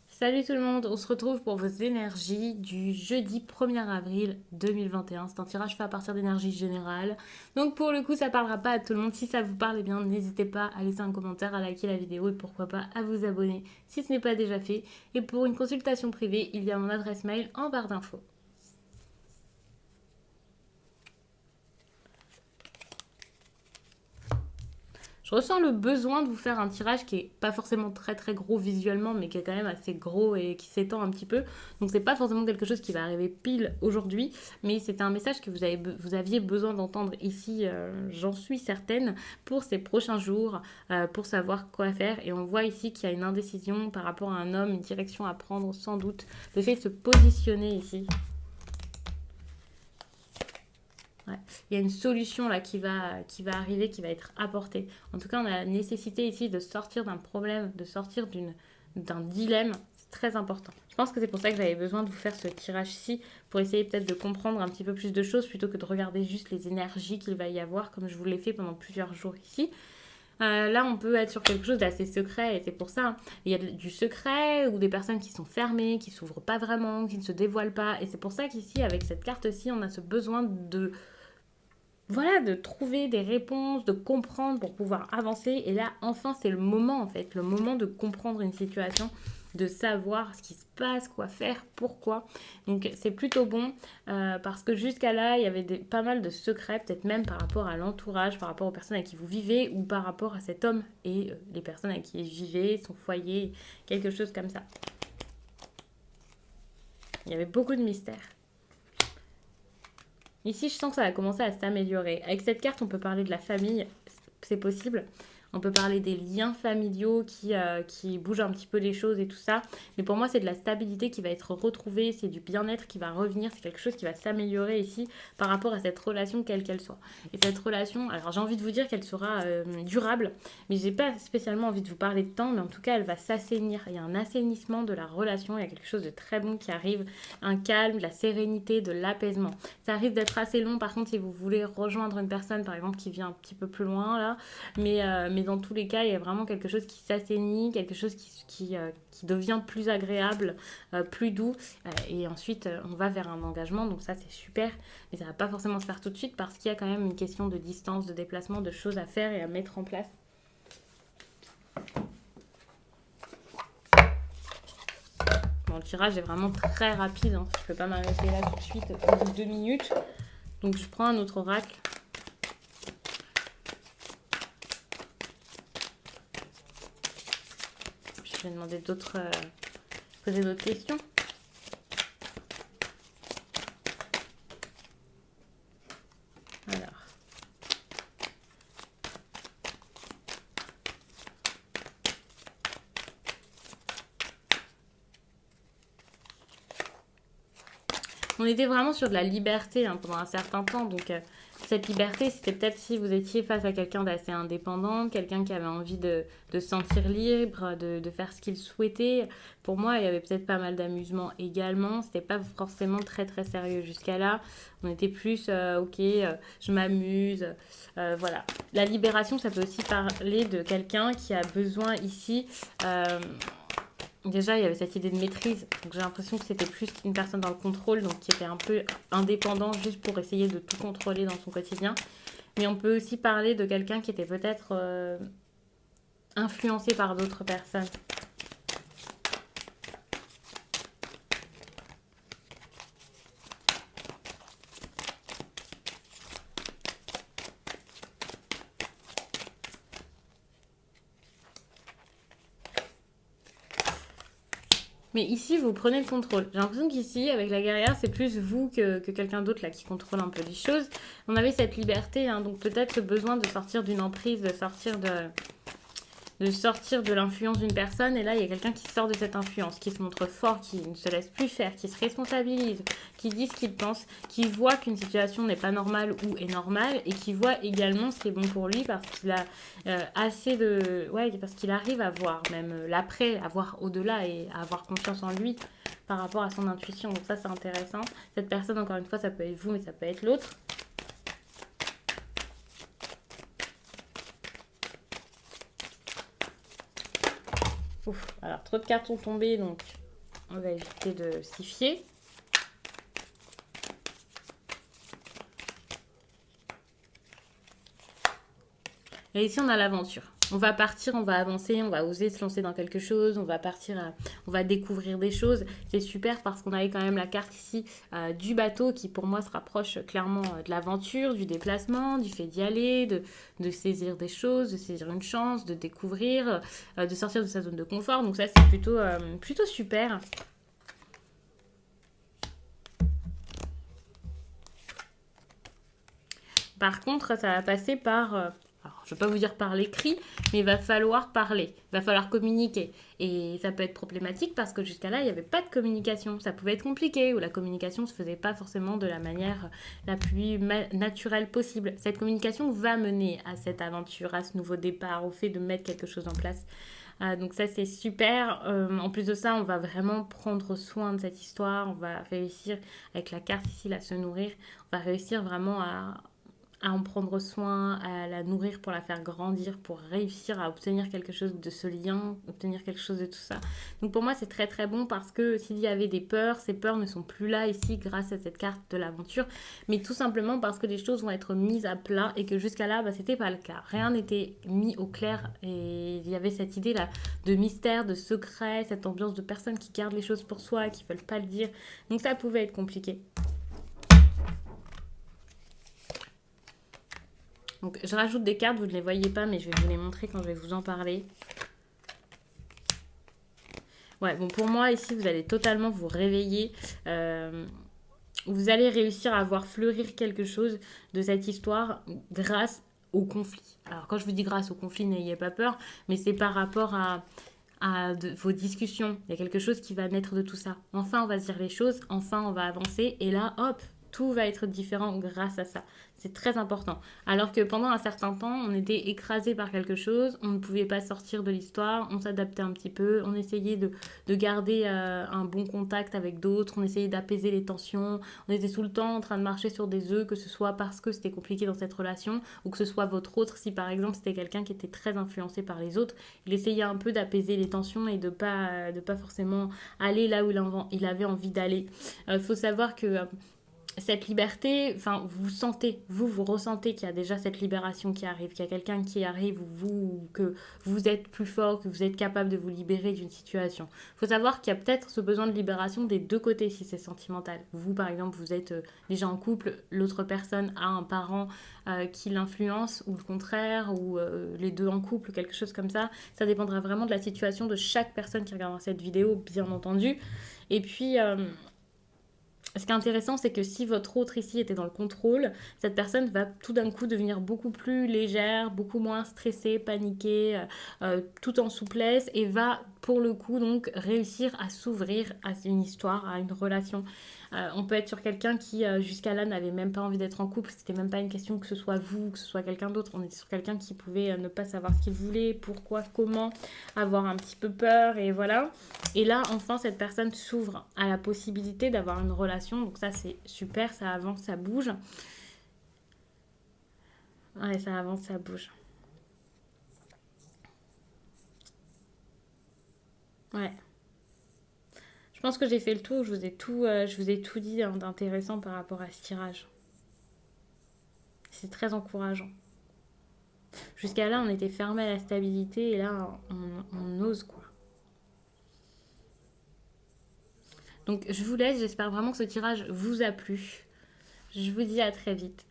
Salut tout le monde, on se retrouve pour vos énergies du jeudi 1er avril 2021. C'est un tirage fait à partir d'énergie générale. Donc pour le coup, ça parlera pas à tout le monde. Si ça vous parle, eh bien n'hésitez pas à laisser un commentaire, à liker la vidéo et pourquoi pas à vous abonner si ce n'est pas déjà fait. Et pour une consultation privée, il y a mon adresse mail en barre d'infos. Je ressens le besoin de vous faire un tirage qui est pas forcément très très gros visuellement, mais qui est quand même assez gros et qui s'étend un petit peu. Donc c'est pas forcément quelque chose qui va arriver pile aujourd'hui, mais c'était un message que vous aviez besoin d'entendre ici, j'en suis certaine, pour ces prochains jours, pour savoir quoi faire. Et on voit ici qu'il y a une indécision par rapport à un homme, une direction à prendre sans doute, le fait de se positionner ici. Ouais. Il y a une solution là qui va arriver, qui va être apportée. En tout cas, on a la nécessité ici de sortir d'un problème, de sortir d'un dilemme. C'est très important. Je pense que c'est pour ça que j'avais besoin de vous faire ce tirage-ci, pour essayer peut-être de comprendre un petit peu plus de choses, plutôt que de regarder juste les énergies qu'il va y avoir, comme je vous l'ai fait pendant plusieurs jours ici. Là, on peut être sur quelque chose d'assez secret, et c'est pour ça. Il y a du secret ou des personnes qui sont fermées, qui s'ouvrent pas vraiment, qui ne se dévoilent pas. Et c'est pour ça qu'ici, avec cette carte-ci, on a ce besoin de trouver des réponses, de comprendre pour pouvoir avancer. Et là, enfin, c'est le moment, en fait, le moment de comprendre une situation, de savoir ce qui se passe, quoi faire, pourquoi. Donc, c'est plutôt bon parce que jusqu'à là, il y avait pas mal de secrets, peut-être même par rapport à l'entourage, par rapport aux personnes avec qui vous vivez ou par rapport à cet homme et les personnes avec qui il vivait, son foyer, quelque chose comme ça. Il y avait beaucoup de mystères. Ici, je sens que ça va commencer à s'améliorer. Avec cette carte, on peut parler de la famille, c'est possible. On peut parler des liens familiaux qui bougent un petit peu les choses et tout ça. Mais pour moi, c'est de la stabilité qui va être retrouvée, c'est du bien-être qui va revenir, c'est quelque chose qui va s'améliorer ici par rapport à cette relation quelle qu'elle soit. Et cette relation, alors j'ai envie de vous dire qu'elle sera durable, mais j'ai pas spécialement envie de vous parler de temps, mais en tout cas, elle va s'assainir. Il y a un assainissement de la relation, il y a quelque chose de très bon qui arrive, un calme, de la sérénité, de l'apaisement. Ça risque d'être assez long, par contre, si vous voulez rejoindre une personne, par exemple, qui vient un petit peu plus loin, là, mais dans tous les cas, il y a vraiment quelque chose qui s'assainit, quelque chose qui devient plus agréable, plus doux. Et ensuite, on va vers un engagement, donc ça, c'est super. Mais ça ne va pas forcément se faire tout de suite parce qu'il y a quand même une question de distance, de déplacement, de choses à faire et à mettre en place. Bon, le tirage est vraiment très rapide, hein. Je ne peux pas m'arrêter là tout de suite au bout de 2 minutes. Donc, je prends un autre oracle. Je vais demander poser d'autres questions. Alors. On était vraiment sur de la liberté pendant un certain temps, donc cette liberté, c'était peut-être si vous étiez face à quelqu'un d'assez indépendant, quelqu'un qui avait envie de se sentir libre, de faire ce qu'il souhaitait. Pour moi, il y avait peut-être pas mal d'amusement également. C'était pas forcément très très sérieux jusqu'à là. On était plus, ok, je m'amuse, voilà. La libération, ça peut aussi parler de quelqu'un qui a besoin ici. Déjà, il y avait cette idée de maîtrise. Donc, j'ai l'impression que c'était plus qu'une personne dans le contrôle, donc qui était un peu indépendant juste pour essayer de tout contrôler dans son quotidien. Mais on peut aussi parler de quelqu'un qui était peut-être influencé par d'autres personnes. Mais ici, vous prenez le contrôle. J'ai l'impression qu'ici, avec la guerrière, c'est plus vous que quelqu'un d'autre là qui contrôle un peu les choses. On avait cette liberté, donc peut-être le besoin de sortir d'une emprise, de sortir de l'influence d'une personne. Et là, il y a quelqu'un qui sort de cette influence, qui se montre fort, qui ne se laisse plus faire, qui se responsabilise, qui dit ce qu'il pense, qui voit qu'une situation n'est pas normale ou est normale, et qui voit également ce qui est bon pour lui parce qu'il a assez de... Ouais, parce qu'il arrive à voir même l'après, à voir au-delà et à avoir confiance en lui par rapport à son intuition. Donc ça, c'est intéressant. Cette personne, encore une fois, ça peut être vous, mais ça peut être l'autre. Ouf. Alors, trop de cartes sont tombés, donc on va éviter de s'y fier. Et ici, on a l'aventure. On va partir, on va avancer, on va oser se lancer dans quelque chose, on va partir, on va découvrir des choses. C'est super parce qu'on avait quand même la carte ici du bateau qui pour moi se rapproche clairement de l'aventure, du déplacement, du fait d'y aller, de saisir des choses, de saisir une chance, de découvrir, de sortir de sa zone de confort. Donc ça c'est plutôt super. Par contre, ça va passer par alors, je ne vais pas vous dire par l'écrit, mais il va falloir parler, il va falloir communiquer. Et ça peut être problématique parce que jusqu'à là, il n'y avait pas de communication. Ça pouvait être compliqué ou la communication ne se faisait pas forcément de la manière la plus naturelle possible. Cette communication va mener à cette aventure, à ce nouveau départ, au fait de mettre quelque chose en place. Donc ça c'est super. En plus de ça, on va vraiment prendre soin de cette histoire. On va réussir, avec la carte ici, à se nourrir. On va réussir vraiment à en prendre soin, à la nourrir pour la faire grandir, pour réussir à obtenir quelque chose de ce lien, obtenir quelque chose de tout ça. Donc pour moi c'est très très bon parce que s'il y avait des peurs, ces peurs ne sont plus là ici grâce à cette carte de l'aventure, mais tout simplement parce que les choses vont être mises à plat et que jusqu'à là c'était pas le cas. Rien n'était mis au clair et il y avait cette idée là de mystère, de secret, cette ambiance de personnes qui gardent les choses pour soi et qui veulent pas le dire. Donc ça pouvait être compliqué. Donc je rajoute des cartes, vous ne les voyez pas, mais je vais vous les montrer quand je vais vous en parler. Ouais, bon pour moi ici vous allez totalement vous réveiller. Vous allez réussir à voir fleurir quelque chose de cette histoire grâce au conflit. Alors quand je vous dis grâce au conflit, n'ayez pas peur, mais c'est par rapport à vos discussions. Il y a quelque chose qui va naître de tout ça. Enfin on va se dire les choses, enfin on va avancer, et là hop, tout va être différent grâce à ça. C'est très important. Alors que pendant un certain temps, on était écrasé par quelque chose, on ne pouvait pas sortir de l'histoire, on s'adaptait un petit peu, on essayait de garder un bon contact avec d'autres, on essayait d'apaiser les tensions, on était tout le temps en train de marcher sur des œufs, que ce soit parce que c'était compliqué dans cette relation, ou que ce soit votre autre, si par exemple c'était quelqu'un qui était très influencé par les autres, il essayait un peu d'apaiser les tensions et de pas forcément aller là où il avait envie d'aller. Faut savoir que cette liberté, enfin, vous ressentez qu'il y a déjà cette libération qui arrive, qu'il y a quelqu'un qui arrive, que vous êtes plus fort, que vous êtes capable de vous libérer d'une situation. Il faut savoir qu'il y a peut-être ce besoin de libération des deux côtés si c'est sentimental. Vous, par exemple, vous êtes déjà en couple, l'autre personne a un parent qui l'influence, ou le contraire, ou les deux en couple, quelque chose comme ça. Ça dépendra vraiment de la situation de chaque personne qui regardera cette vidéo, bien entendu. Et puis ce qui est intéressant, c'est que si votre autre ici était dans le contrôle, cette personne va tout d'un coup devenir beaucoup plus légère, beaucoup moins stressée, paniquée, tout en souplesse, et va pour le coup donc réussir à s'ouvrir à une histoire, à une relation. On peut être sur quelqu'un qui jusqu'à là n'avait même pas envie d'être en couple, c'était même pas une question que ce soit vous, que ce soit quelqu'un d'autre, on était sur quelqu'un qui pouvait ne pas savoir ce qu'il voulait, pourquoi, comment, avoir un petit peu peur, et voilà. Et là, enfin, cette personne s'ouvre à la possibilité d'avoir une relation. Donc ça, c'est super, ça avance, ça bouge. Ouais, ça avance, ça bouge. Ouais. Je pense que j'ai fait le tour, je vous ai tout dit d'intéressant par rapport à ce tirage. C'est très encourageant. Jusqu'à là, on était fermé à la stabilité et là, on ose quoi. Donc je vous laisse, j'espère vraiment que ce tirage vous a plu. Je vous dis à très vite.